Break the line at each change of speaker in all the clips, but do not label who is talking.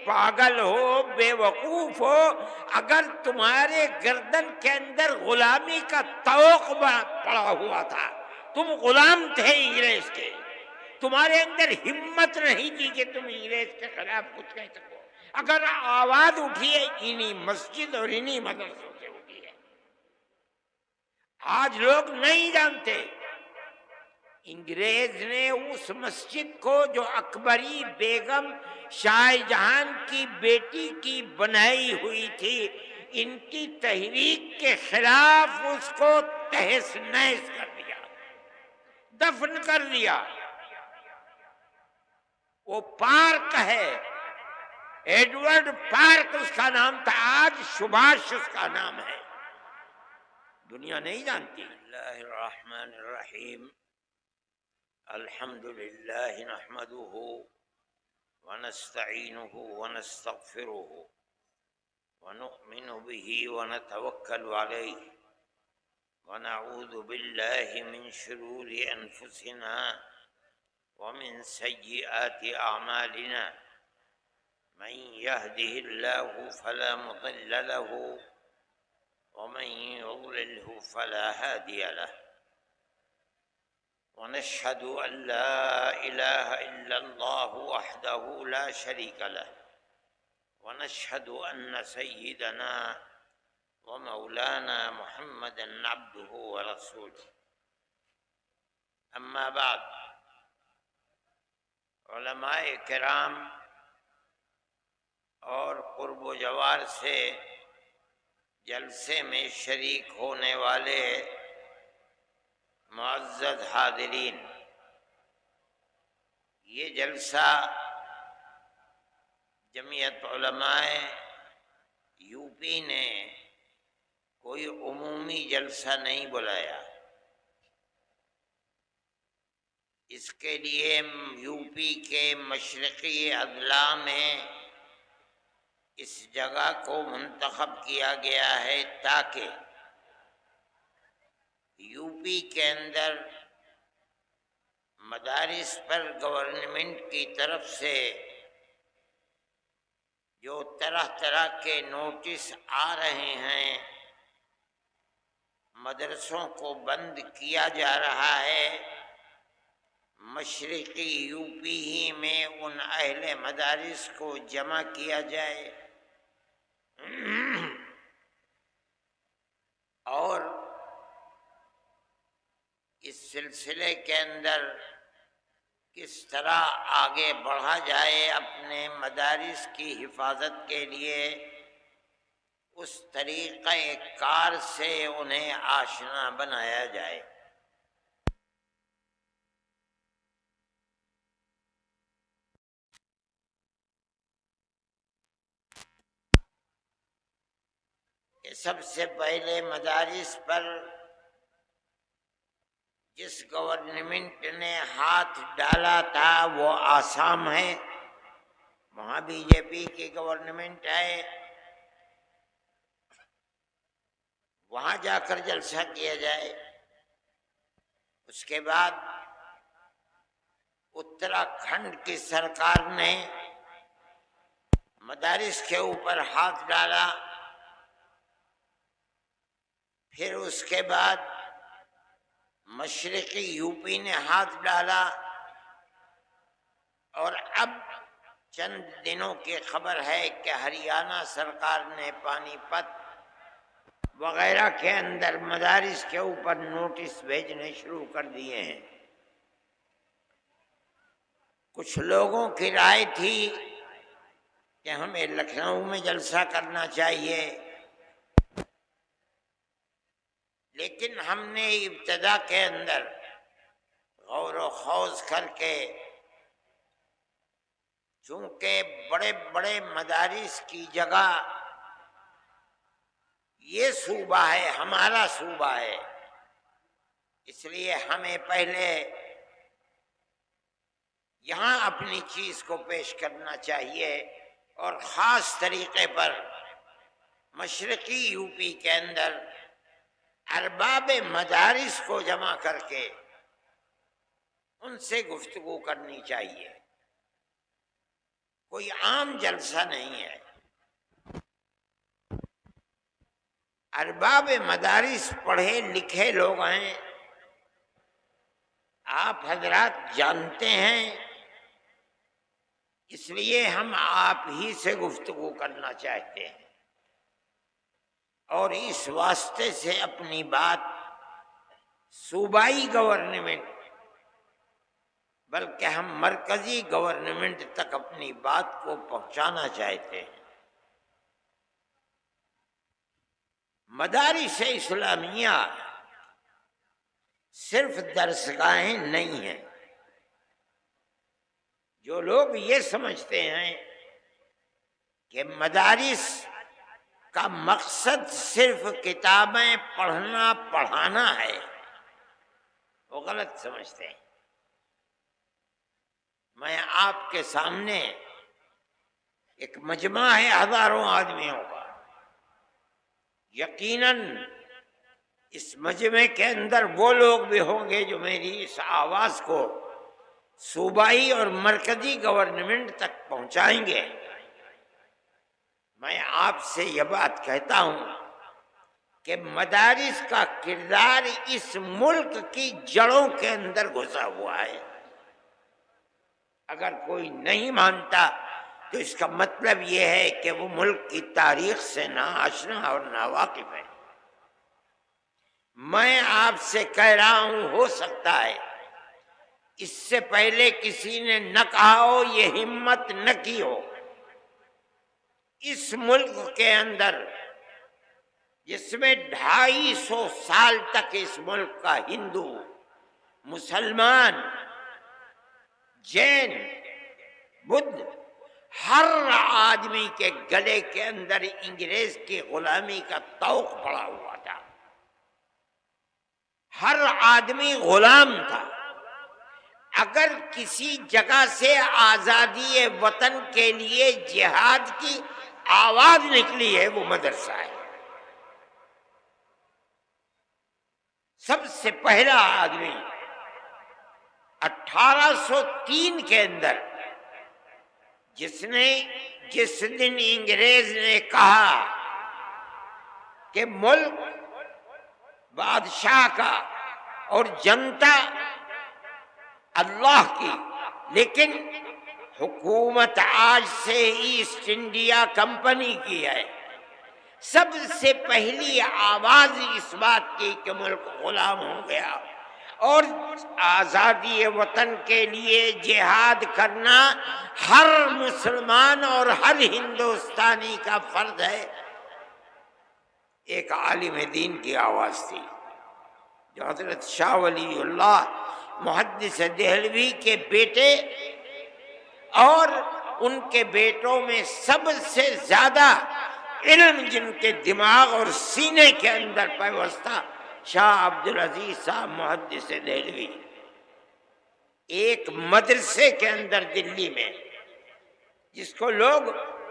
پاگل ہو، بے وقوف ہو، اگر تمہارے گردن کے اندر غلامی کا طوق پڑا ہوا تھا، تم غلام تھے انگریز کے، تمہارے اندر ہمت نہیں تھی کہ تم انگریز کے خلاف کچھ کہہ سکو، اگر آواز اٹھی ہے انہی مسجد اور انہی مدرسوں سے اٹھی ہے۔ آج لوگ نہیں جانتے انگریز نے اس مسجد کو جو اکبری بیگم شاہ جہاں کی بیٹی کی بنائی ہوئی تھی، ان کی تحریک کے خلاف اس کو تہس نہس کر دیا، دفن کر دیا۔ وہ پارک ہے، ایڈورڈ پارک اس کا نام تھا، آج سبھاش اس کا نام ہے، دنیا نہیں جانتی۔ اللہ الرحمن الرحیم، الحمد للہ نحمده ونستعینه ونستغفره ونؤمن به ونتوکل علیہ ونعوذ باللہ من شرور انفسنا ومن سیئات اعمالنا، من يهده الله فلا مضل له ومن يضلله فلا هادي له، ونشهد أن لا إله إلا الله وحده لا شريك له، ونشهد أن سيدنا ومولانا محمدا عبده ورسوله، أما بعد، علماء کرام اور قرب و جوار سے جلسے میں شریک ہونے والے معزز حاضرین، یہ جلسہ جمعیت علماء یو پی نے کوئی عمومی جلسہ نہیں بلایا، اس کے لیے یو پی کے مشرقی اضلاع میں اس جگہ کو منتخب کیا گیا ہے تاکہ یو پی کے اندر مدارس پر گورنمنٹ کی طرف سے جو طرح طرح کے نوٹس آ رہے ہیں، مدرسوں کو بند کیا جا رہا ہے، مشرقی یو پی ہی میں ان اہل مدارس کو جمع کیا جائے اور اس سلسلے کے اندر کس طرح آگے بڑھا جائے اپنے مدارس کی حفاظت کے لیے، اس طریقہ کار سے انہیں آشنا بنایا جائے۔ کہ سب سے پہلے مدارس پر جس گورنمنٹ نے ہاتھ ڈالا تھا وہ آسام ہے، وہاں بی جے پی کی گورنمنٹ ہے، وہاں جا کر جلسہ کیا جائے۔ اس کے بعد اتراکھنڈ کی سرکار نے مدارس کے اوپر ہاتھ ڈالا، پھر اس کے بعد مشرقی یو پی نے ہاتھ ڈالا، اور اب چند دنوں کی خبر ہے کہ ہریانہ سرکار نے پانی پت وغیرہ کے اندر مدارس کے اوپر نوٹس بھیجنے شروع کر دیے ہیں۔ کچھ لوگوں کی رائے تھی کہ ہمیں لکھنؤ میں جلسہ کرنا چاہیے، لیکن ہم نے ابتدا کے اندر غور و خوض کر کے، چونکہ بڑے بڑے مدارس کی جگہ یہ صوبہ ہے، ہمارا صوبہ ہے، اس لیے ہمیں پہلے یہاں اپنی چیز کو پیش کرنا چاہیے، اور خاص طریقے پر مشرقی یو پی کے اندر ارباب مدارس کو جمع کر کے ان سے گفتگو کرنی چاہیے۔ کوئی عام جلسہ نہیں ہے۔ ارباب مدارس پڑھے لکھے لوگ ہیں، آپ حضرات جانتے ہیں، اس لیے ہم آپ ہی سے گفتگو کرنا چاہتے ہیں، اور اس واسطے سے اپنی بات صوبائی گورنمنٹ بلکہ ہم مرکزی گورنمنٹ تک اپنی بات کو پہنچانا چاہتے ہیں۔ مدارس اسلامیہ صرف درسگاہیں نہیں ہیں۔ جو لوگ یہ سمجھتے ہیں کہ مدارس کا مقصد صرف کتابیں پڑھنا پڑھانا ہے، وہ غلط سمجھتے ہیں۔ میں آپ کے سامنے ایک مجمع ہے ہزاروں آدمیوں کا، یقیناً اس مجمع کے اندر وہ لوگ بھی ہوں گے جو میری اس آواز کو صوبائی اور مرکزی گورنمنٹ تک پہنچائیں گے۔ میں آپ سے یہ بات کہتا ہوں کہ مدارس کا کردار اس ملک کی جڑوں کے اندر گھسا ہوا ہے۔ اگر کوئی نہیں مانتا تو اس کا مطلب یہ ہے کہ وہ ملک کی تاریخ سے نا آشنا اور نا واقف ہے۔ میں آپ سے کہہ رہا ہوں، ہو سکتا ہے اس سے پہلے کسی نے نہ کہا ہو، یہ ہمت نہ کی ہو۔ اس ملک کے اندر جس میں 250 سال تک اس ملک کا ہندو، مسلمان، جین، بدھ، ہر آدمی کے گلے کے اندر انگریز کی غلامی کا طوق پڑا ہوا تھا۔ ہر آدمی غلام تھا۔ اگر کسی جگہ سے آزادی وطن کے لیے جہاد کی آواز نکلی ہے، وہ مدرسہ ہے۔ سب سے پہلا آدمی 1803 کے اندر جس دن انگریز نے کہا کہ ملک بادشاہ کا اور جنتا اللہ کی، لیکن حکومت آج سے ایسٹ انڈیا کمپنی کی ہے، سب سے پہلی آواز اس بات کی کہ ملک غلام ہو گیا، اور آزادی وطن کے لیے جہاد کرنا ہر مسلمان اور ہر ہندوستانی کا فرض ہے۔ ایک عالم دین کی آواز تھی جو حضرت شاہ ولی اللہ محدث دہلوی کے بیٹے، اور ان کے بیٹوں میں سب سے زیادہ علم جن کے دماغ اور سینے کے اندر پیوستہ، شاہ عبدالعزیز صاحب محدث دہلوی، ایک مدرسے کے اندر دلی میں، جس کو لوگ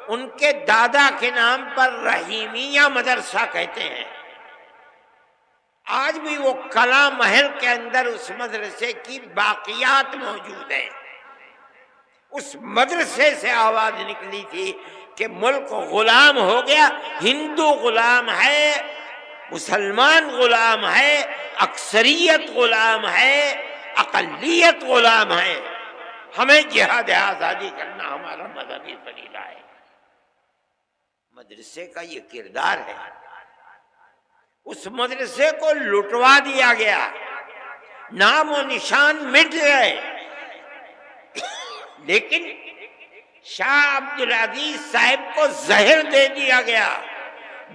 ان کے دادا کے نام پر رحیمیہ مدرسہ کہتے ہیں، آج بھی وہ کلا محل کے اندر اس مدرسے کی باقیات موجود ہیں۔ اس مدرسے سے آواز نکلی تھی کہ ملک غلام ہو گیا، ہندو غلام ہے، مسلمان غلام ہے، اکثریت غلام ہے، اقلیت غلام ہے، ہمیں جہاد آزادی کرنا ہمارا مذہبی فریضہ ہے۔ مدرسے کا یہ کردار ہے۔ اس مدرسے کو لٹوا دیا گیا، نام و نشان مٹ گئے، لیکن شاہ عبدالعزیز صاحب کو زہر دے دیا گیا،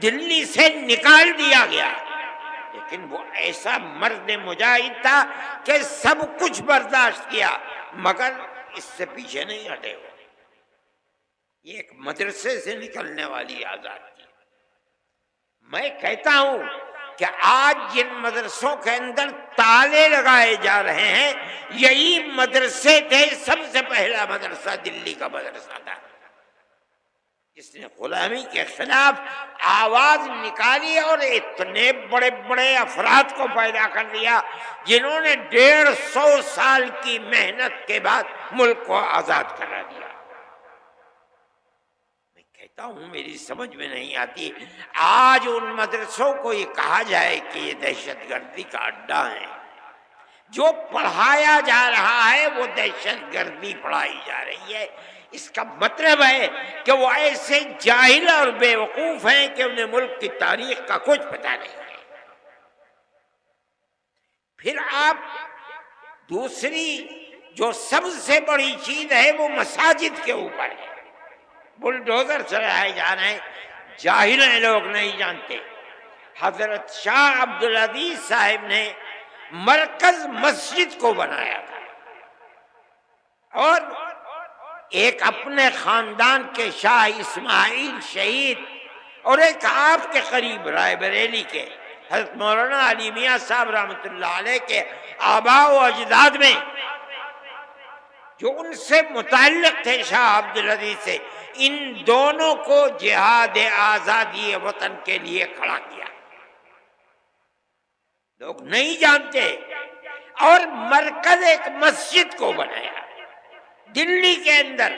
دلی سے نکال دیا گیا، لیکن وہ ایسا مرد مجاہد تھا کہ سب کچھ برداشت کیا، مگر اس سے پیچھے نہیں ہٹے ہوئے۔ یہ ایک مدرسے سے نکلنے والی آزادی۔ میں کہتا ہوں کہ آج جن مدرسوں کے اندر تالے لگائے جا رہے ہیں، یہی مدرسے تھے۔ سب سے پہلا مدرسہ دلی کا مدرسہ تھا، جس نے غلامی کے خلاف آواز نکالی اور اتنے بڑے بڑے افراد کو پیدا کر دیا جنہوں نے 150 سال کی محنت کے بعد ملک کو آزاد کرا دیا۔ کہتا ہوں میری سمجھ میں نہیں آتی، آج ان مدرسوں کو یہ کہا جائے کہ یہ دہشت گردی کا اڈا ہے، جو پڑھایا جا رہا ہے وہ دہشت گردی پڑھائی جا رہی ہے، اس کا مطلب ہے کہ وہ ایسے جاہل اور بے وقوف ہیں کہ انہیں ملک کی تاریخ کا کچھ پتہ نہیں ہے۔ پھر آپ دوسری جو سب سے بڑی چیز ہے وہ مساجد کے اوپر ہے، بلڈوزر چلائے جا رہے ہیں، جاہل ہیں، لوگ نہیں جانتے۔ حضرت شاہ عبدالعزیز صاحب نے مرکز مسجد کو بنایا تھا، اور ایک اپنے خاندان کے شاہ اسماعیل شہید اور ایک آپ کے قریب رائے بریلی کے حضرت مولانا علی میاں صاحب رحمۃ اللہ علیہ کے آباء و اجداد میں جو ان سے متعلق تھے شاہ عبدالعزیز سے، ان دونوں کو جہاد آزادی وطن کے لیے کھڑا کیا، لوگ نہیں جانتے۔ اور مرکز ایک مسجد کو بنایا دلی کے اندر،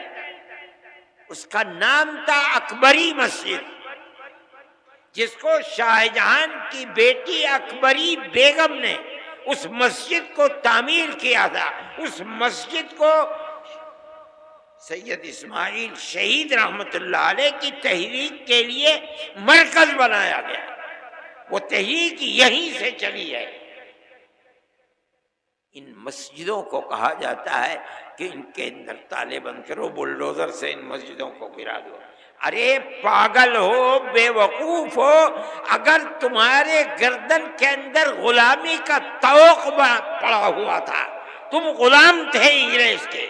اس کا نام تھا اکبری مسجد، جس کو شاہ جہاں کی بیٹی اکبری بیگم نے اس مسجد کو تعمیر کیا تھا۔ اس مسجد کو سید اسماعیل شہید رحمت اللہ علیہ کی تحریک کے لیے مرکز بنایا گیا، وہ تحریک یہیں سے چلی ہے۔ ان مسجدوں کو کہا جاتا ہے کہ ان کے اندر تالے بند کرو، بلڈوزر سے ان مسجدوں کو گرا دو۔ ارے پاگل ہو، بے وقوف ہو، اگر تمہارے گردن کے اندر غلامی کا طوق پڑا ہوا تھا، تم غلام تھے انگریز کے،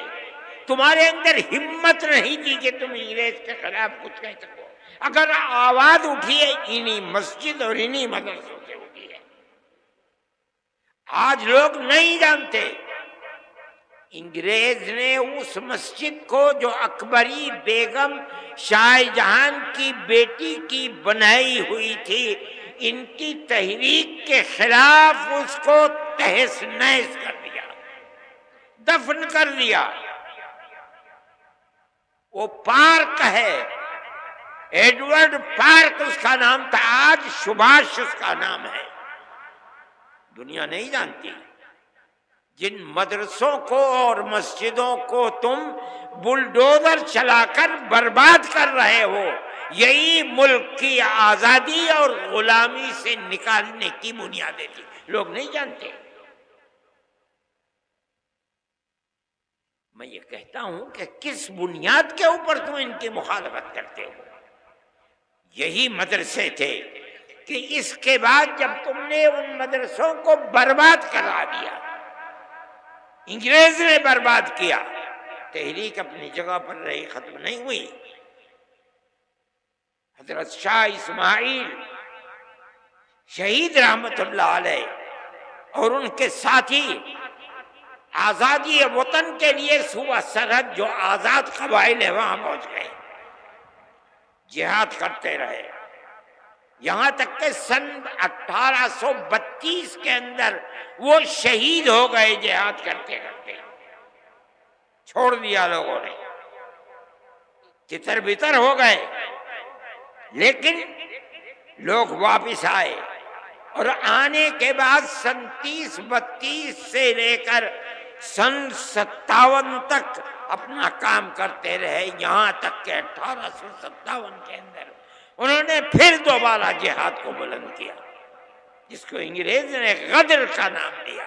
تمہارے اندر ہمت نہیں تھی کہ تم انگریز کے خلاف کچھ کہہ سکو، اگر آواز اٹھی ہے انہی مسجد اور انہی مدرسوں سے اٹھی ہے۔ آج لوگ نہیں جانتے، انگریز نے اس مسجد کو جو اکبری بیگم شاہ جہاں کی بیٹی کی بنائی ہوئی تھی، ان کی تحریک کے خلاف اس کو تہس نہس کر دیا، دفن کر دیا۔ وہ پارک ہے، ایڈورڈ پارک اس کا نام تھا، آج سبھاش اس کا نام ہے۔ دنیا نہیں جانتی، جن مدرسوں کو اور مسجدوں کو تم بلڈوزر چلا کر برباد کر رہے ہو، یہی ملک کی آزادی اور غلامی سے نکالنے کی بنیادیں تھی، لوگ نہیں جانتے۔ میں یہ کہتا ہوں کہ کس بنیاد کے اوپر تم ان کی مخالفت کرتے ہو؟ یہی مدرسے تھے کہ اس کے بعد جب تم نے ان مدرسوں کو برباد کرا دیا، انگریز نے برباد کیا، تحریک اپنی جگہ پر رہی، ختم نہیں ہوئی۔ حضرت شاہ اسماعیل شہید رحمت اللہ علیہ اور ان کے ساتھی آزادی وطن کے لیے صوبہ سرحد جو آزاد قبائل ہیں وہاں پہنچ گئے، جہاد کرتے رہے، یہاں تک کہ سن 1832 کے اندر وہ شہید ہو گئے جہاد کرتے کرتے، چھوڑ دیا لوگوں نے، تتر بتر ہو گئے۔ لیکن لوگ واپس آئے، اور آنے کے بعد سن 30-32 سے لے کر سن 57 تک اپنا کام کرتے رہے، یہاں تک کہ 1857 کے اندر انہوں نے پھر دوبارہ جہاد کو بلند کیا، جس کو انگریز نے غدر کا نام دیا۔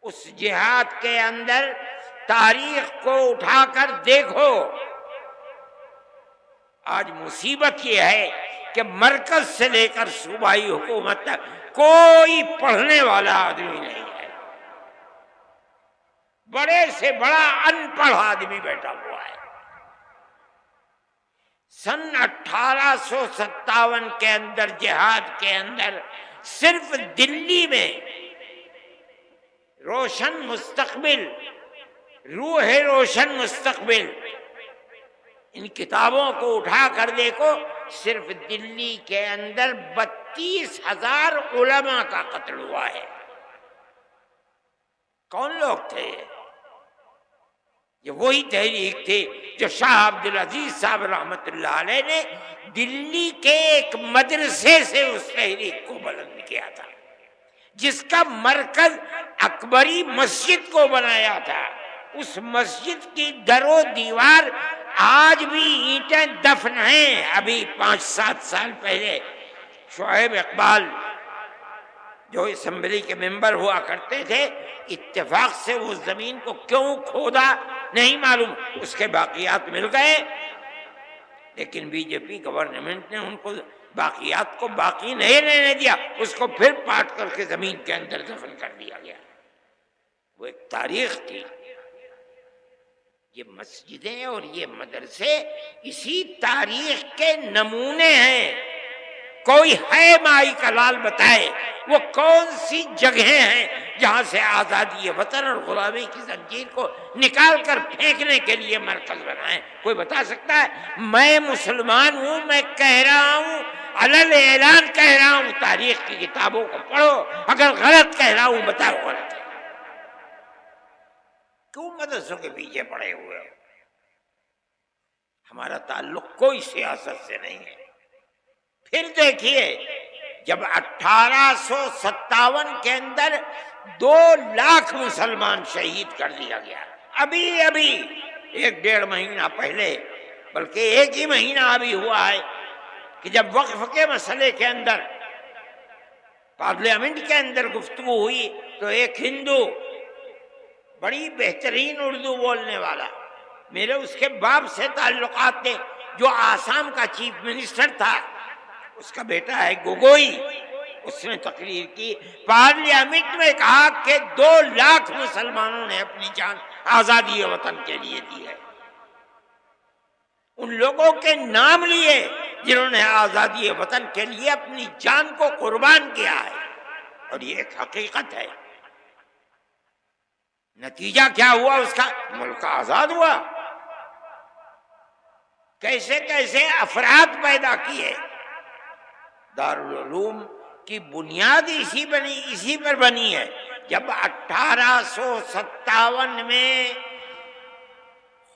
اس جہاد کے اندر تاریخ کو اٹھا کر دیکھو، آج مصیبت یہ ہے کہ مرکز سے لے کر صوبائی حکومت تک کوئی پڑھنے والا آدمی نہیں ہے، بڑے سے بڑا ان پڑھ آدمی بیٹھا ہوا ہے۔ سن 1857 کے اندر جہاد کے اندر صرف دلی میں روشن مستقبل، روح روشن مستقبل، ان کتابوں کو اٹھا کر دیکھو، صرف دلی کے اندر 32,000 علماء کا قتل ہوا ہے۔ کون لوگ تھے؟ یہ وہی تحریک تھی جو شاہ عبدالعزیز صاحب رحمۃ اللہ علیہ نے دلی کے ایک مدرسے سے اس تحریک کو بلند کیا تھا، جس کا مرکز اکبری مسجد کو بنایا تھا۔ اس مسجد کی در و دیوار آج بھی اینٹیں دفن ہیں۔ ابھی 5-7 سال پہلے شعیب اقبال جو اسمبلی کے ممبر ہوا کرتے تھے، اتفاق سے وہ زمین کو کیوں کھودا نہیں معلوم، اس کے باقیات مل گئے، لیکن بی جے پی گورنمنٹ نے ان کو باقیات کو باقی نہیں رہنے دیا، اس کو پھر پاٹ کر کے زمین کے اندر دفن کر دیا گیا۔ وہ ایک تاریخ تھی۔ یہ مسجدیں اور یہ مدرسے اسی تاریخ کے نمونے ہیں۔ کوئی ہے مائی کا لال بتائے وہ کون سی جگہیں ہیں جہاں سے آزادی وطن اور غلامی کی زنجیر کو نکال کر پھینکنے کے لیے مرکز بنائے؟ کوئی بتا سکتا ہے؟ میں مسلمان ہوں، میں کہہ رہا ہوں، علل اعلان کہہ رہا ہوں، تاریخ کی کتابوں کو پڑھو، اگر غلط کہہ رہا ہوں بتاؤ غلط ہے۔ کیوں مدرسوں کے پیچھے پڑے ہوئے ہو؟ ہمارا تعلق کوئی سیاست سے نہیں ہے۔ پھر دیکھیے، جب 1857 کے اندر 2 لاکھ مسلمان شہید کر دیا گیا، ابھی 1-1.5 مہینہ پہلے، بلکہ 1 ہی مہینہ ابھی ہوا ہے کہ جب وقف کے مسئلے کے اندر پارلیمنٹ کے اندر گفتگو ہوئی تو ایک ہندو بڑی بہترین اردو بولنے والا، میرے اس کے باپ سے تعلقات تھے، جو آسام کا چیف منسٹر تھا، اس کا بیٹا ہے گوگوئی، اس نے تقریر کی، پارلیمنٹ میں کہا کہ 2 لاکھ مسلمانوں نے اپنی جان آزادی وطن کے لیے دی ہے۔ ان لوگوں کے نام لیے جنہوں نے آزادی وطن کے لیے اپنی جان کو قربان کیا ہے، اور یہ ایک حقیقت ہے۔ نتیجہ کیا ہوا اس کا؟ ملک آزاد ہوا۔ کیسے کیسے افراد پیدا کیے۔ دارالعلوم کی بنیاد اسی پر بنی ہے۔ جب 1857 میں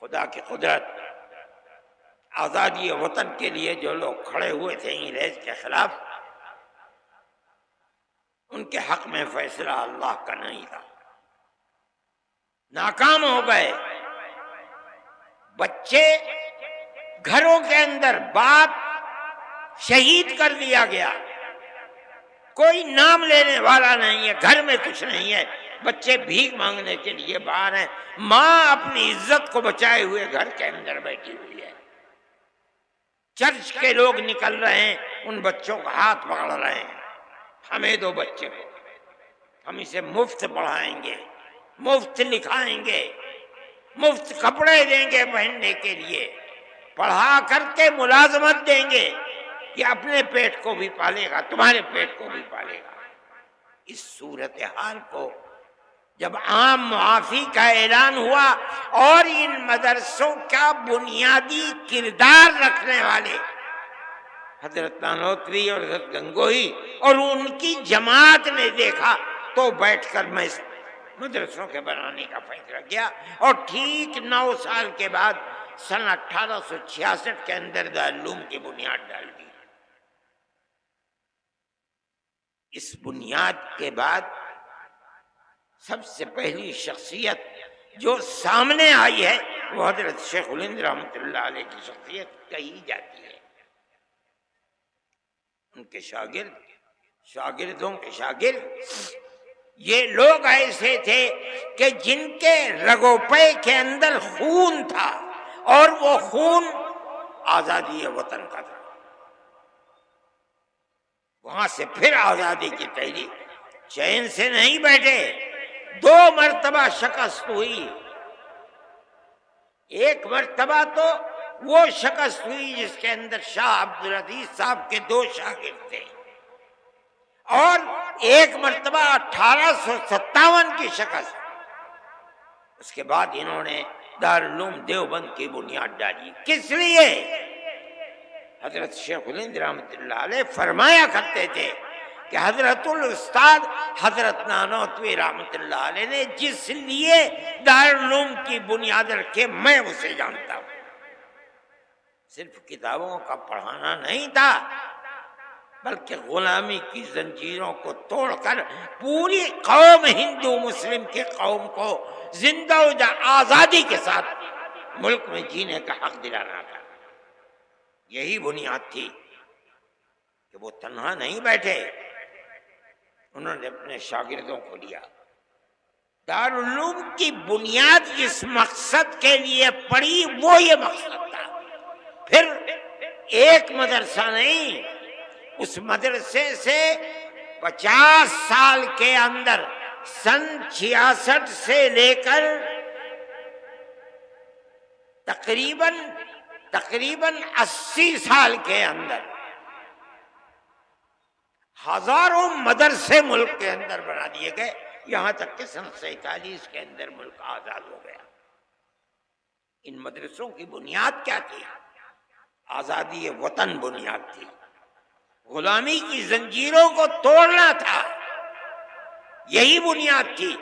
خدا کی قدرت آزادی وطن کے لیے جو لوگ کھڑے ہوئے تھے انگریز کے خلاف، ان کے حق میں فیصلہ اللہ کا نہیں تھا، ناکام ہو گئے۔ بچے گھروں کے اندر، باپ شہید کر دیا گیا، کوئی نام لینے والا نہیں ہے، گھر میں کچھ نہیں ہے، بچے بھیک مانگنے کے لیے باہر ہیں، ماں اپنی عزت کو بچائے ہوئے گھر کے اندر بیٹھی ہوئی ہے۔ چرچ کے لوگ نکل رہے ہیں، ان بچوں کا ہاتھ پکڑ رہے ہیں، ہمیں دو بچے کو، ہم اسے مفت پڑھائیں گے، مفت لکھائیں گے، مفت کپڑے دیں گے پہننے کے لیے، پڑھا کر کے ملازمت دیں گے، یہ اپنے پیٹ کو بھی پالے گا، تمہارے پیٹ کو بھی پالے گا۔ اس صورتحال کو جب عام معافی کا اعلان ہوا اور ان مدرسوں کا بنیادی کردار رکھنے والے حضرت نانوتوی اور حضرت گنگوہی اور ان کی جماعت نے دیکھا تو بیٹھ کر میں مدرسوں کے بنانے کا فیصلہ کیا، اور ٹھیک 9 سال کے بعد سن 1866 کے اندر دارالعلوم کی بنیاد ڈال دی۔ اس بنیاد کے بعد سب سے پہلی شخصیت جو سامنے آئی ہے وہ حضرت شیخ الہند رحمۃ اللہ علیہ کی شخصیت کہی جاتی ہے۔ ان کے شاگردوں کے شاگرد یہ لوگ ایسے تھے کہ جن کے رگو پے کے اندر خون تھا، اور وہ خون آزادی وطن کا تھا۔ وہاں سے پھر آزادی کی تحریک، چین سے نہیں بیٹھے، 2 مرتبہ شکست ہوئی۔ ایک مرتبہ تو وہ شکست ہوئی جس کے اندر شاہ عبدالعزیز صاحب کے 2 شاگرد تھے، اور ایک مرتبہ 1857 کی شکست۔ اس کے بعد انہوں نے دارالعلوم دیوبند کی بنیاد ڈالی۔ کس لیے؟ حضرت شیخ الہند رحمۃ اللہ علیہ فرمایا کرتے تھے کہ حضرت الاستاد حضرت نانوتوی رحمۃ اللہ علیہ نے جس لیے دارالعلوم کی بنیاد رکھے میں اسے جانتا ہوں. صرف کتابوں کا پڑھانا نہیں تھا بلکہ غلامی کی زنجیروں کو توڑ کر پوری قوم ہندو مسلم کی قوم کو زندہ و آزادی کے ساتھ ملک میں جینے کا حق دلانا تھا. یہی بنیاد تھی کہ وہ تنہا نہیں بیٹھے، انہوں نے اپنے شاگردوں کو لیا. دارالعلوم کی بنیاد جس مقصد کے لیے پڑی وہ یہ مقصد تھا. پھر ایک مدرسہ نہیں، اس مدرسے سے 50 سال کے اندر سن 66 سے لے کر تقریباً 80 سال کے اندر ہزاروں مدرسے ملک کے اندر بنا دیے گئے، یہاں تک کہ سن 47 کے اندر ملک آزاد ہو گیا. ان مدرسوں کی بنیاد کیا تھی؟ آزادی وطن بنیاد تھی. غلامی کی زنجیروں کو توڑنا تھا، یہی بنیاد تھی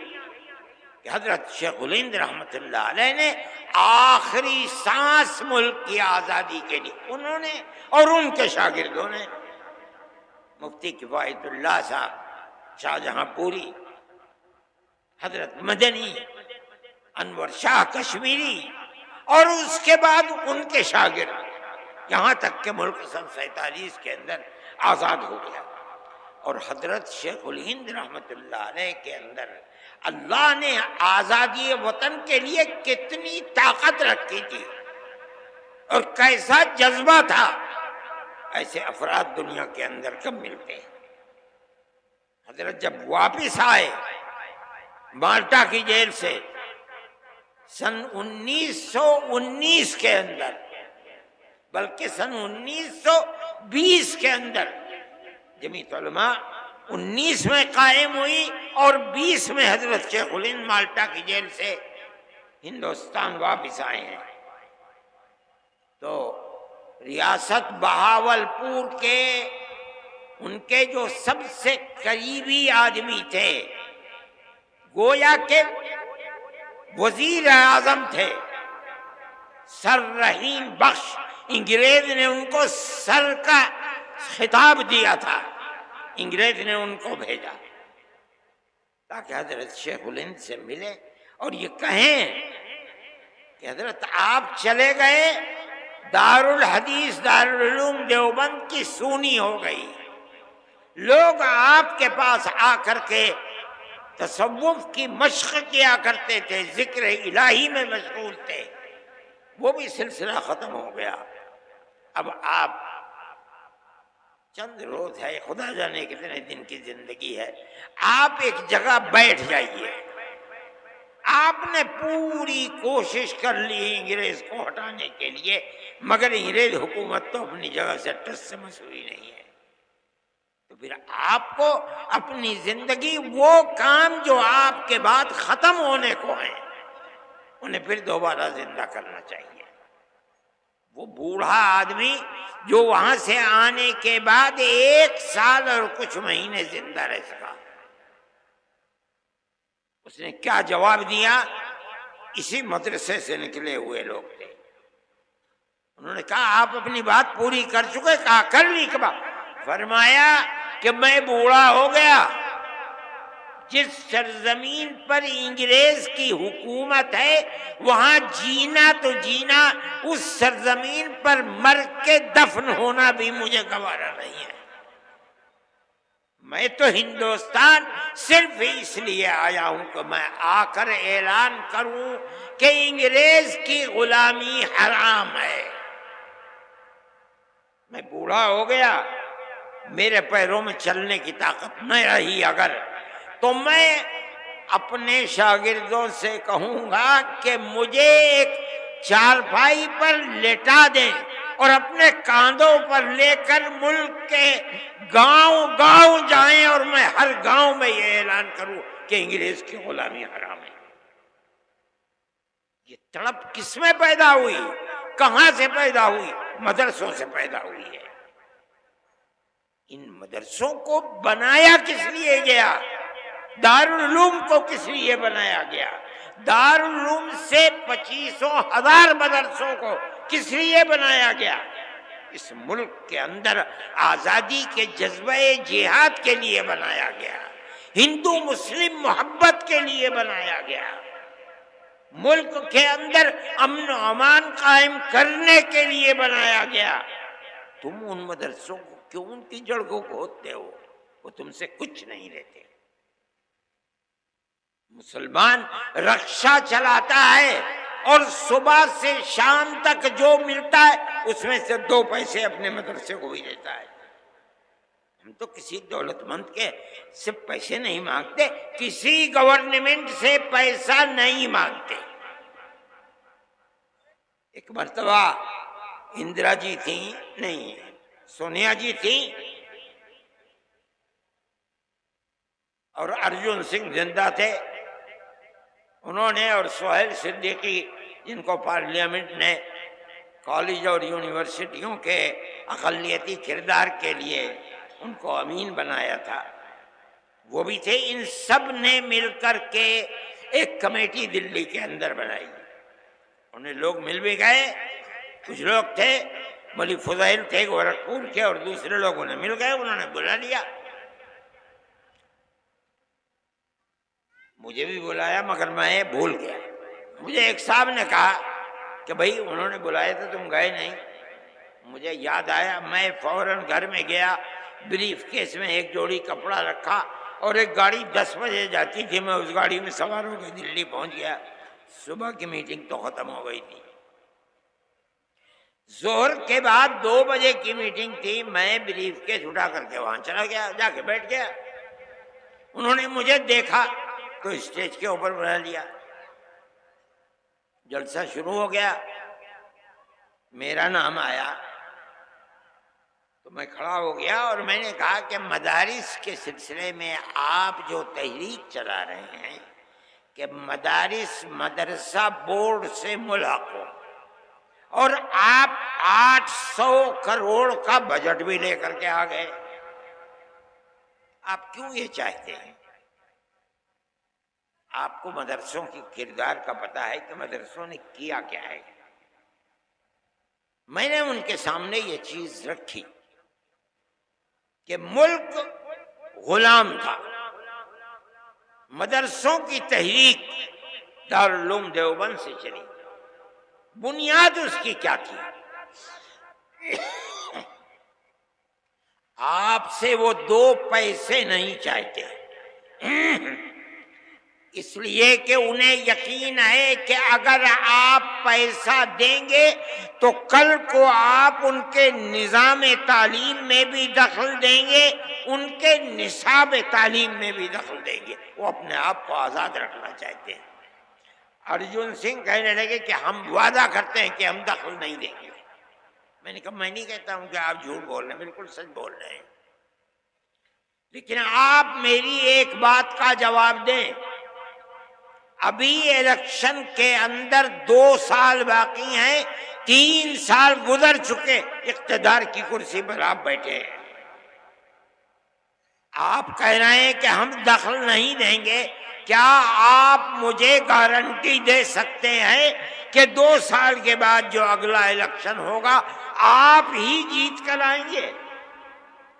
کہ حضرت شیخ الہند رحمۃ اللہ علیہ نے آخری سانس ملک کی آزادی کے لیے انہوں نے اور ان کے شاگردوں نے، مفتی کفایت اللہ صاحب شاہجہاں پوری، حضرت مدنی، انور شاہ کشمیری، اور اس کے بعد ان کے شاگرد، یہاں تک کہ ملک سن 47 کے اندر آزاد ہو گیا. اور حضرت شیخ الہند رحمۃ اللہ علیہ کے اندر اللہ نے آزادی وطن کے لیے کتنی طاقت رکھی تھی اور کیسا جذبہ تھا، ایسے افراد دنیا کے اندر کم ملتے ہیں. حضرت جب واپس آئے مالٹا کی جیل سے سن 1919 کے اندر، بلکہ سن 1920 کے اندر، جمعیت علماء 19 میں قائم ہوئی اور 20 میں حضرت شیخ الہند مالٹا کی جیل سے ہندوستان واپس آئے ہیں. تو ریاست بہاولپور کے ان کے جو سب سے قریبی آدمی تھے، گویا کہ وزیر اعظم تھے، سر رحیم بخش، انگریز نے ان کو سر کا خطاب دیا تھا، انگریز نے ان کو بھیجا تاکہ حضرت شیخ الہند سے ملے اور یہ کہیں کہ حضرت آپ چلے گئے، دارالحدیث دارالعلوم دیوبند کی سونی ہو گئی، لوگ آپ کے پاس آ کر کے تصوف کی مشق کیا کرتے تھے، ذکر الہی میں مشغول تھے، وہ بھی سلسلہ ختم ہو گیا. اب آپ چند روز ہے، خدا جانے کتنے دن کی زندگی ہے، آپ ایک جگہ بیٹھ جائیے. آپ نے پوری کوشش کر لی انگریز کو ہٹانے کے لیے، مگر انگریز حکومت تو اپنی جگہ سے ٹس سے مس ہوئی نہیں ہے. تو پھر آپ کو اپنی زندگی، وہ کام جو آپ کے بعد ختم ہونے کو ہیں، انہیں پھر دوبارہ زندہ کرنا چاہیے. وہ بوڑھا آدمی جو وہاں سے آنے کے بعد 1 سال اور کچھ مہینے زندہ رہ سکا، اس نے کیا جواب دیا؟ اسی مدرسے سے نکلے ہوئے لوگ تھے. انہوں نے کہا آپ اپنی بات پوری کر چکے؟ کہا کر لی. کبا فرمایا کہ میں بوڑھا ہو گیا، جس سرزمین پر انگریز کی حکومت ہے وہاں جینا تو جینا، اس سرزمین پر مر کے دفن ہونا بھی مجھے گوارا نہیں ہے. میں تو ہندوستان صرف اس لیے آیا ہوں کہ میں آ کر اعلان کروں کہ انگریز کی غلامی حرام ہے. میں بوڑھا ہو گیا، میرے پیروں میں چلنے کی طاقت نہ رہی اگر، تو میں اپنے شاگردوں سے کہوں گا کہ مجھے ایک چارپائی پر لٹا دیں اور اپنے کاندھوں پر لے کر ملک کے گاؤں گاؤں جائیں اور میں ہر گاؤں میں یہ اعلان کروں کہ انگریز کی غلامی حرام ہے. یہ تڑپ کس میں پیدا ہوئی؟ کہاں سے پیدا ہوئی؟ مدرسوں سے پیدا ہوئی ہے. ان مدرسوں کو بنایا کس لیے گیا؟ دارالعلوم کو کس لیے بنایا گیا؟ دارالعلوم سے 25,000 مدرسوں کو کس لیے بنایا گیا؟ اس ملک کے اندر آزادی کے جذبہ جہاد کے لیے بنایا گیا، ہندو مسلم محبت کے لیے بنایا گیا، ملک کے اندر امن و امان قائم کرنے کے لیے بنایا گیا۔ تم ان مدرسوں کو کیوں ان کی جڑ کو کھودتے ہو؟ وہ تم سے کچھ نہیں لیتے۔ مسلمان رکشہ چلاتا ہے اور صبح سے شام تک جو ملتا ہے اس میں سے 2 پیسے اپنے مدرسے کو بھی دیتا ہے۔ ہم تو کسی دولت مند کے سے پیسے نہیں مانگتے، کسی گورنمنٹ سے پیسہ نہیں مانگتے۔ ایک مرتبہ اندرا جی تھیں، نہیں سونیا جی تھیں، اور ارجن سنگھ زندہ تھے۔ انہوں نے اور سہیل صدیقی، جن کو پارلیمنٹ نے کالج اور یونیورسٹیوں کے اقلیتی کردار کے لیے ان کو امین بنایا تھا، وہ بھی تھے۔ ان سب نے مل کر کے ایک کمیٹی دلی کے اندر بنائی۔ انہیں لوگ مل بھی گئے، کچھ لوگ تھے، مولوی فضیل تھے گورکھپور کے، اور دوسرے لوگ انہیں مل گئے، انہوں نے بلا لیا۔ مجھے بھی بلایا مگر میں بھول گیا۔ مجھے ایک صاحب نے کہا کہ بھائی انہوں نے بلایا تو تم گئے نہیں۔ مجھے یاد آیا، میں فوراً گھر میں گیا، بریف کیس میں ایک جوڑی کپڑا رکھا، اور ایک گاڑی 10 بجے جاتی تھی، میں اس گاڑی میں سوار ہو کے دلی پہنچ گیا۔ صبح کی میٹنگ تو ختم ہو گئی تھی، ظہر کے بعد 2 بجے کی میٹنگ تھی، میں بریف کیس اٹھا کر کے وہاں چلا گیا، جا کے بیٹھ گیا۔ انہوں نے مجھے دیکھا تو اسٹیج کے اوپر بلا لیا، جلسہ شروع ہو گیا، میرا نام آیا تو میں کھڑا ہو گیا، اور میں نے کہا کہ مدارس کے سلسلے میں آپ جو تحریک چلا رہے ہیں کہ مدارس مدرسہ بورڈ سے ملحق ہو، اور آپ 800 کروڑ کا بجٹ بھی لے کر کے آ گئے، آپ کیوں یہ چاہتے ہیں؟ آپ کو مدرسوں کی کردار کا پتہ ہے کہ مدرسوں نے کیا کیا ہے۔ میں نے ان کے سامنے یہ چیز رکھی کہ ملک غلام تھا، مدرسوں کی تحریک دارالعلوم دیوبند سے چلی، بنیاد اس کی کیا تھی؟ آپ سے وہ 2 پیسے نہیں چاہتے، اس لیے کہ انہیں یقین ہے کہ اگر آپ پیسہ دیں گے تو کل کو آپ ان کے نظام تعلیم میں بھی دخل دیں گے، ان کے نصاب تعلیم میں بھی دخل دیں گے۔ وہ اپنے آپ کو آزاد رکھنا چاہتے ہیں۔ ارجن سنگھ کہنے لگے کہ ہم وعدہ کرتے ہیں کہ ہم دخل نہیں دیں گے۔ میں نے کہا میں نہیں کہتا ہوں کہ آپ جھوٹ بول رہے ہیں، بالکل سچ بول رہے ہیں، لیکن آپ میری ایک بات کا جواب دیں۔ ابھی الیکشن کے اندر 2 سال باقی ہیں، 3 سال گزر چکے، اقتدار کی کرسی پر آپ بیٹھے ہیں، آپ کہہ رہے ہیں کہ ہم دخل نہیں دیں گے۔ کیا آپ مجھے گارنٹی دے سکتے ہیں کہ 2 سال کے بعد جو اگلا الیکشن ہوگا آپ ہی جیت کر آئیں گے؟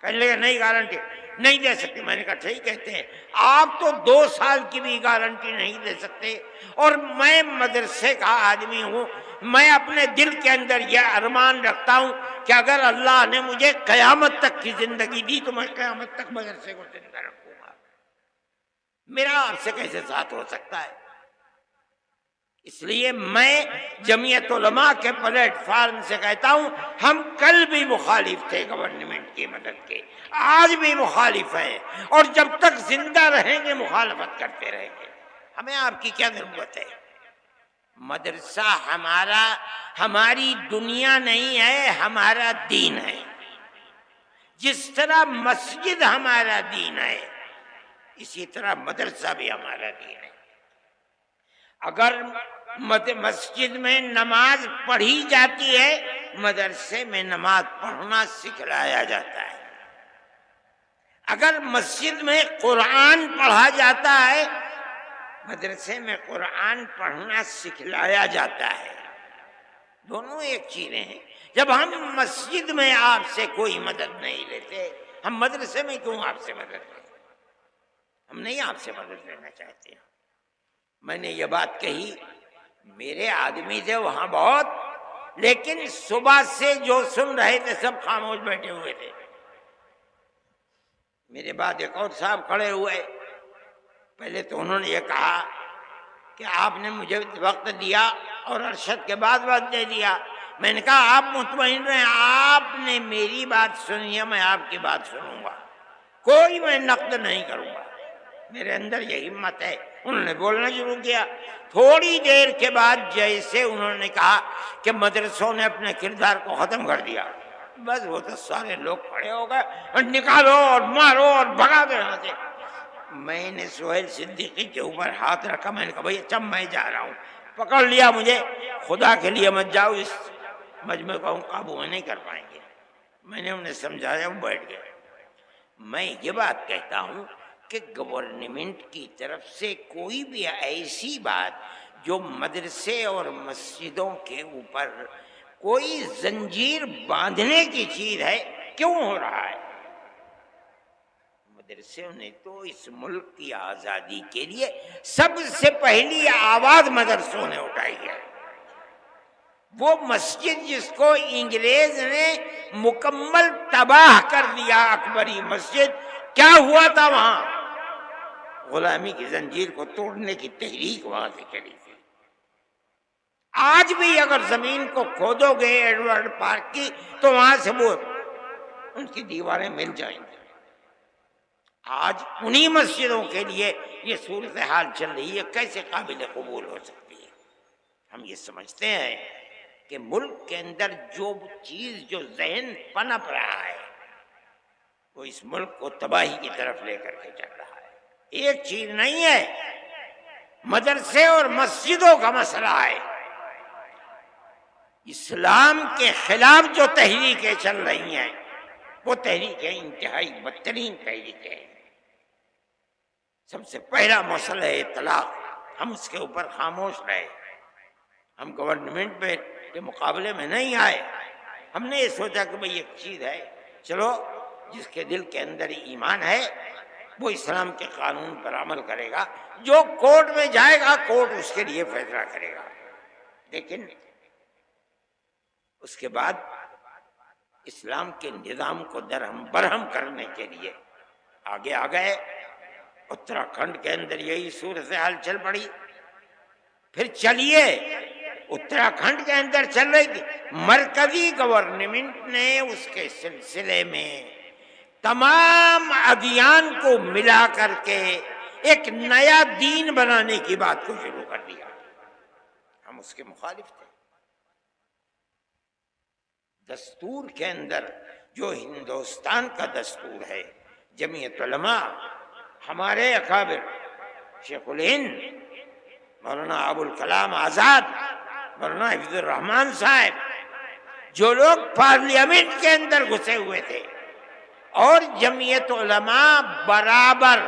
کہنے لگے نہیں، گارنٹی نہیں دے سکتے۔ میں نے کہا ٹھیک کہتے ہیں، آپ تو 2 سال کی بھی گارنٹی نہیں دے سکتے، اور میں مدرسے کا آدمی ہوں، میں اپنے دل کے اندر یہ ارمان رکھتا ہوں کہ اگر اللہ نے مجھے قیامت تک کی زندگی دی تو میں قیامت تک مدرسے کو زندہ رکھوں گا۔ میرا آپ سے کیسے ساتھ ہو سکتا ہے؟ اس لیے میں جمعیت علماء کے پلیٹ فارم سے کہتا ہوں، ہم کل بھی مخالف تھے گورنمنٹ کی مدد کے، آج بھی مخالف ہیں، اور جب تک زندہ رہیں گے مخالفت کرتے رہیں گے۔ ہمیں آپ کی کیا ضرورت ہے؟ مدرسہ ہماری دنیا نہیں ہے، ہمارا دین ہے۔ جس طرح مسجد ہمارا دین ہے، اسی طرح مدرسہ بھی ہمارا دین ہے۔ اگر مسجد میں نماز پڑھی جاتی ہے، مدرسے میں نماز پڑھنا سکھلایا جاتا ہے۔ اگر مسجد میں قرآن پڑھا جاتا ہے، مدرسے میں قرآن پڑھنا سکھلایا جاتا ہے، دونوں ایک چیزیں ہیں۔ جب ہم مسجد میں آپ سے کوئی مدد نہیں لیتے، ہم مدرسے میں کیوں آپ سے مدد لیں؟ ہم نہیں آپ سے مدد لینا چاہتے ہیں۔ میں نے یہ بات کہی، میرے آدمی تھے وہاں بہت، لیکن صبح سے جو سن رہے تھے سب خاموش بیٹھے ہوئے تھے۔ میرے بعد ایک اور صاحب کھڑے ہوئے، پہلے تو انہوں نے یہ کہا کہ آپ نے مجھے وقت دیا اور ارشد کے بعد وقت دے دیا۔ میں نے کہا آپ مطمئن رہیں، آپ نے میری بات سنی ہے، میں آپ کی بات سنوں گا، کوئی میں نقد نہیں کروں گا، میرے اندر یہ ہمت ہے۔ انہوں نے بولنا شروع کیا۔ تھوڑی دیر کے بعد جیسے انہوں نے کہا کہ مدرسوں نے اپنے کردار کو ختم کر دیا، بس وہ تو سارے لوگ کھڑے ہو گئے اور نکالو اور مارو اور بھگا دو یہاں سے۔ میں نے سہیل صدیقی کے اوپر ہاتھ رکھا، میں نے کہا بھائی اچھا میں جا رہا ہوں، پکڑ لیا مجھے، خدا کے لیے مت جاؤ، اس مجمع کو ہم قابو میں نہیں کر پائیں گے۔ میں نے انہیں سمجھایا، وہ بیٹھ گئے۔ میں یہ بات کہتا ہوں کہ گورنمنٹ کی طرف سے کوئی بھی ایسی بات جو مدرسے اور مسجدوں کے اوپر کوئی زنجیر باندھنے کی چیز ہے، کیوں ہو رہا ہے؟ مدرسوں نے تو اس ملک کی آزادی کے لیے سب سے پہلی آواز مدرسوں نے اٹھائی ہے۔ وہ مسجد جس کو انگریز نے مکمل تباہ کر دیا، اکبری مسجد، کیا ہوا تھا وہاں؟ غلامی کی زنجیر کو توڑنے کی تحریک وہاں سے چلی تھی۔ آج بھی اگر زمین کو کھودو گے ایڈورڈ پارک کی تو وہاں سے وہ ان کی دیواریں مل جائیں گی۔ آج انہی مسجدوں کے لیے یہ صورتحال چل رہی ہے، کیسے قابل قبول ہو سکتی ہے؟ ہم یہ سمجھتے ہیں کہ ملک کے اندر جو چیز جو ذہن پنپ رہا ہے وہ اس ملک کو تباہی کی طرف لے کر کے چل رہا ہے۔ ایک چیز نہیں ہے، مدرسے اور مسجدوں کا مسئلہ ہے۔ اسلام کے خلاف جو تحریکیں چل رہی ہیں وہ تحریکیں انتہائی بدترین تحریکیں ہیں۔ سب سے پہلا مسئلہ ہے طلاق، ہم اس کے اوپر خاموش رہے، ہم گورنمنٹ کے مقابلے میں نہیں آئے۔ ہم نے یہ سوچا کہ بھئی ایک چیز ہے، چلو جس کے دل کے اندر ایمان ہے وہ اسلام کے قانون پر عمل کرے گا، جو کورٹ میں جائے گا کورٹ اس کے لیے فیصلہ کرے گا۔ لیکن اس کے بعد اسلام کے نظام کو درہم برہم کرنے کے لیے آگے آ گئے۔ اتراکھنڈ کے اندر یہی صورتحال چل پڑی۔ پھر چلیے اتراکھنڈ کے اندر چل رہی تھی، مرکزی گورنمنٹ نے اس کے سلسلے میں تمام ادیان کو ملا کر کے ایک نیا دین بنانے کی بات کو شروع کر دیا۔ ہم اس کے مخالف تھے۔ دستور کے اندر جو ہندوستان کا دستور ہے، جمعیت علماء، ہمارے اکابر شیخ الہند مولانا ابوالکلام آزاد، مولانا حفیظ الرحمان صاحب، جو لوگ پارلیمنٹ کے اندر گھسے ہوئے تھے، اور جمعیت علماء برابر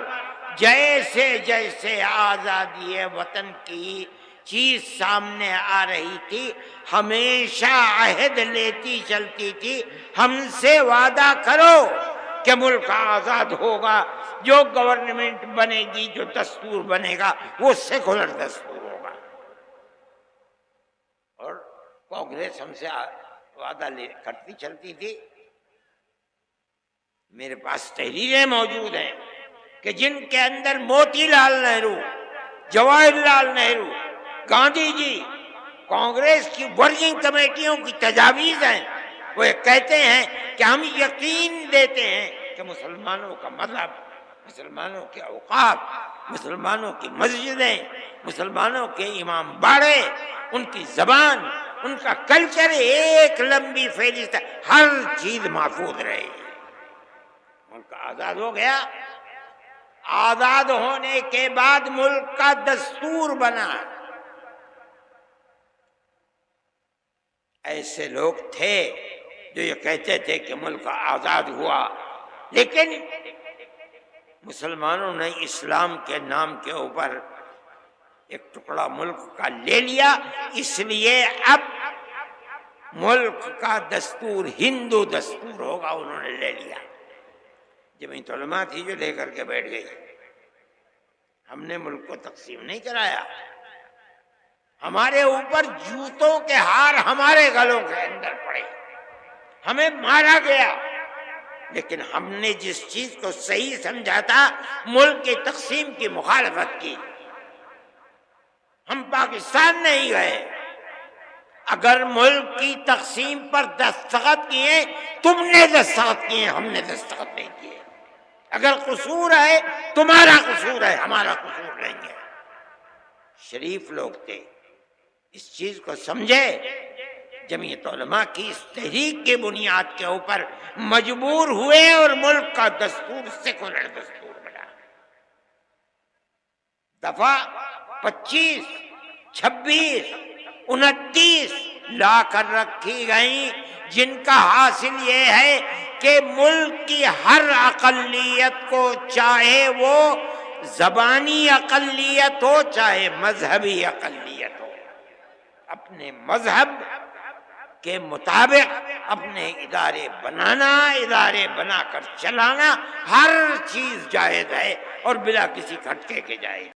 جیسے جیسے آزادی وطن کی چیز سامنے آ رہی تھی ہمیشہ عہد لیتی چلتی تھی، ہم سے وعدہ کرو کہ ملک آزاد ہوگا، جو گورنمنٹ بنے گی، جو دستور بنے گا وہ سیکولر دستور ہوگا۔ اور کانگریس ہم سے وعدہ کرتی چلتی تھی۔ میرے پاس تحریریں موجود ہیں کہ جن کے اندر موتی لال نہرو، جواہر لال نہرو، گاندھی جی، کانگریس کی ورکنگ کمیٹیوں کی تجاویز ہیں۔ وہ کہتے ہیں کہ ہم یقین دیتے ہیں کہ مسلمانوں کا مذہب، مسلمانوں کے اوقاف، مسلمانوں کی مسجدیں، مسلمانوں کے امام باڑے، ان کی زبان، ان کا کلچر، ایک لمبی فہرست ہے، ہر چیز محفوظ رہے گی۔ ملک آزاد ہو گیا۔ آزاد ہونے کے بعد ملک کا دستور بنا۔ ایسے لوگ تھے جو یہ کہتے تھے کہ ملک آزاد ہوا، لیکن مسلمانوں نے اسلام کے نام کے اوپر ایک ٹکڑا ملک کا لے لیا، اس لیے اب ملک کا دستور ہندو دستور ہوگا، انہوں نے لے لیا۔ جمعیت علماء تھی جو لے کر کے بیٹھ گئی۔ ہم نے ملک کو تقسیم نہیں کرایا، ہمارے اوپر جوتوں کے ہار ہمارے گلوں کے اندر پڑے، ہمیں مارا گیا، لیکن ہم نے جس چیز کو صحیح سمجھا تھا ملک کی تقسیم کی مخالفت کی۔ ہم پاکستان نہیں گئے، اگر ملک کی تقسیم پر دستخط کیے تم نے دستخط کیے، ہم نے دستخط نہیں کیے۔ اگر قصور ہے تمہارا قصور ہے، ہمارا قصور نہیں ہے۔ شریف لوگ تھے، اس چیز کو سمجھے، جمعیت علماء کی اس تحریک کی بنیاد کے اوپر مجبور ہوئے اور ملک کا دستور سیکولر دستور بنا۔ دفعہ 25، 26، 29 لا کر رکھی گئیں، جن کا حاصل یہ ہے کہ ملک کی ہر اقلیت کو، چاہے وہ زبانی اقلیت ہو چاہے مذہبی اقلیت ہو، اپنے مذہب کے مطابق اپنے ادارے بنانا، ادارے بنا کر چلانا، ہر چیز جائز ہے اور بلا کسی کھٹکے کے جائز۔